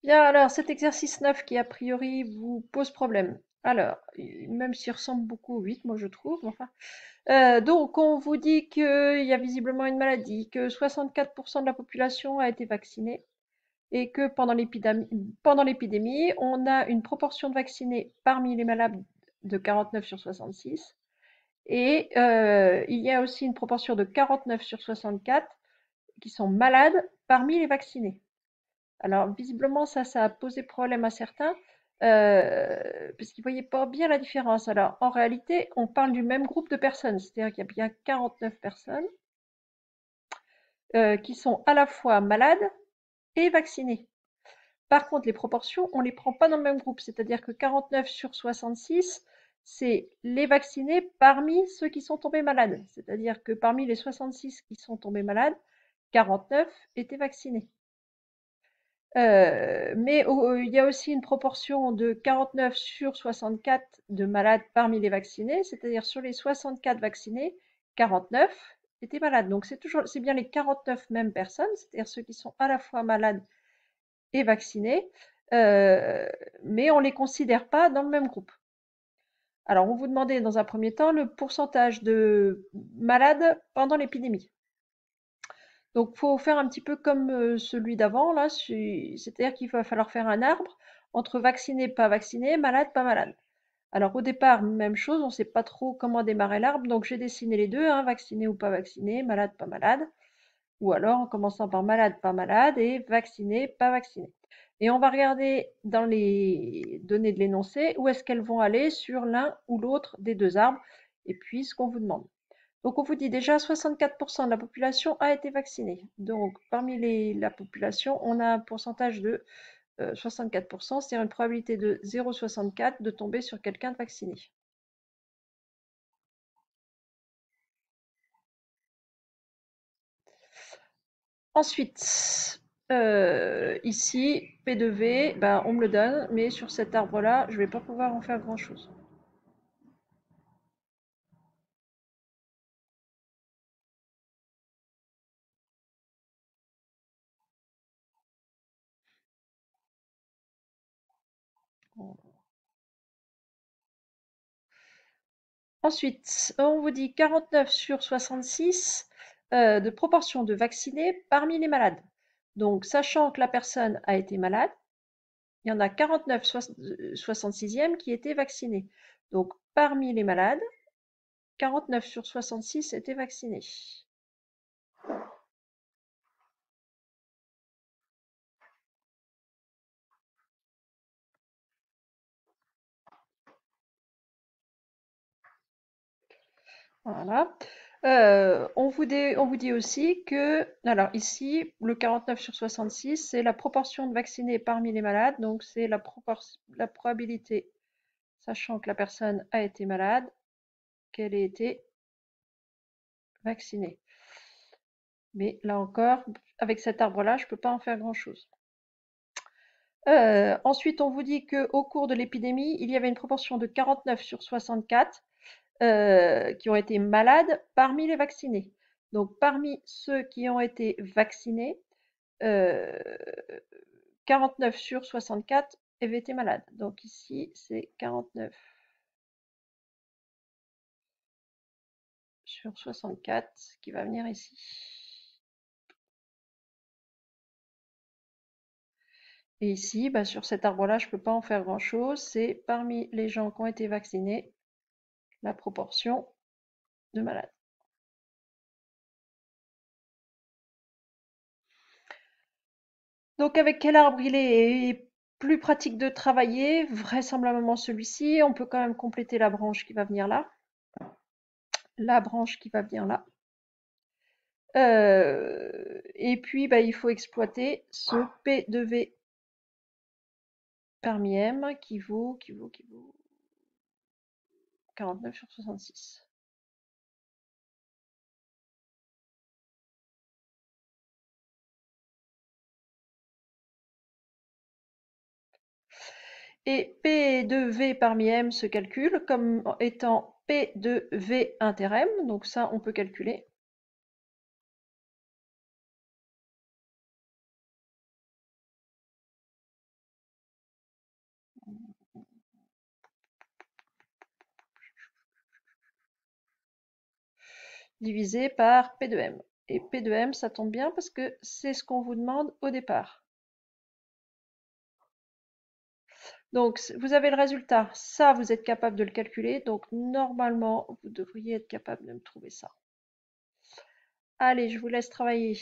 Bien, alors cet exercice 9 qui a priori vous pose problème. Alors, même s'il ressemble beaucoup au 8, moi je trouve, mais enfin. Donc, on vous dit qu'il y a visiblement une maladie, que 64% de la population a été vaccinée et que pendant l'épidémie, on a une proportion de vaccinés parmi les malades de 49 sur 66 et il y a aussi une proportion de 49 sur 64 qui sont malades parmi les vaccinés. Alors, visiblement, ça a posé problème à certains, parce qu'ils ne voyaient pas bien la différence. Alors, en réalité, on parle du même groupe de personnes, c'est-à-dire qu'il y a bien 49 personnes qui sont à la fois malades et vaccinées. Par contre, les proportions, on ne les prend pas dans le même groupe, c'est-à-dire que 49 sur 66, c'est les vaccinés parmi ceux qui sont tombés malades. C'est-à-dire que parmi les 66 qui sont tombés malades, 49 étaient vaccinés. Mais il y a aussi une proportion de 49 sur 64 de malades parmi les vaccinés, c'est-à-dire sur les 64 vaccinés, 49 étaient malades. Donc c'est bien les 49 mêmes personnes, c'est-à-dire ceux qui sont à la fois malades et vaccinés, euh, mais on ne les considère pas dans le même groupe. Alors on vous demandait dans un premier temps le pourcentage de malades pendant l'épidémie. Donc, il faut faire un petit peu comme celui d'avant, là, c'est-à-dire qu'il va falloir faire un arbre entre vacciné, pas vacciné, malade, pas malade. Alors, au départ, même chose, on ne sait pas trop comment démarrer l'arbre, donc j'ai dessiné les deux, hein, vacciné ou pas vacciné, malade, pas malade, ou alors en commençant par malade, pas malade, et vacciné, pas vacciné. Et on va regarder dans les données de l'énoncé où est-ce qu'elles vont aller sur l'un ou l'autre des deux arbres, et puis ce qu'on vous demande. Donc on vous dit déjà 64% de la population a été vaccinée. Donc parmi la population, on a un pourcentage de 64%, c'est-à-dire une probabilité de 0,64 de tomber sur quelqu'un de vacciné. Ensuite, ici, P de V, ben, on me le donne, mais sur cet arbre-là, je ne vais pas pouvoir en faire grand-chose. Ensuite, on vous dit 49 sur 66 de proportion de vaccinés parmi les malades. Donc, sachant que la personne a été malade, il y en a 49 66e qui étaient vaccinés. Donc, parmi les malades, 49 sur 66 étaient vaccinés. Voilà. On vous dit aussi que, alors ici, le 49 sur 66, c'est la proportion de vaccinés parmi les malades, donc c'est la probabilité, sachant que la personne a été malade, qu'elle ait été vaccinée. Mais là encore, avec cet arbre-là, je ne peux pas en faire grand-chose. Ensuite, on vous dit qu'au cours de l'épidémie, il y avait une proportion de 49 sur 64 qui ont été malades parmi les vaccinés. Donc, parmi ceux qui ont été vaccinés, 49 sur 64 avaient été malades. Donc ici, c'est 49 sur 64 qui va venir ici. Et ici, bah, sur cet arbre-là, je ne peux pas en faire grand-chose. C'est parmi les gens qui ont été vaccinés, la proportion de malades. Donc avec quel arbre il est plus pratique de travailler? Vraisemblablement celui-ci. On peut quand même compléter la branche qui va venir là. La branche qui va venir là. Et puis bah, il faut exploiter ce P de V parmi M qui vaut 49 sur 66. Et P de V parmi M se calcule comme étant P de V inter M, donc ça on peut calculer. divisé par P de M. Et P de M, ça tombe bien parce que c'est ce qu'on vous demande au départ. Donc, vous avez le résultat. Ça, vous êtes capable de le calculer. Donc, normalement, vous devriez être capable de me trouver ça. Allez, je vous laisse travailler.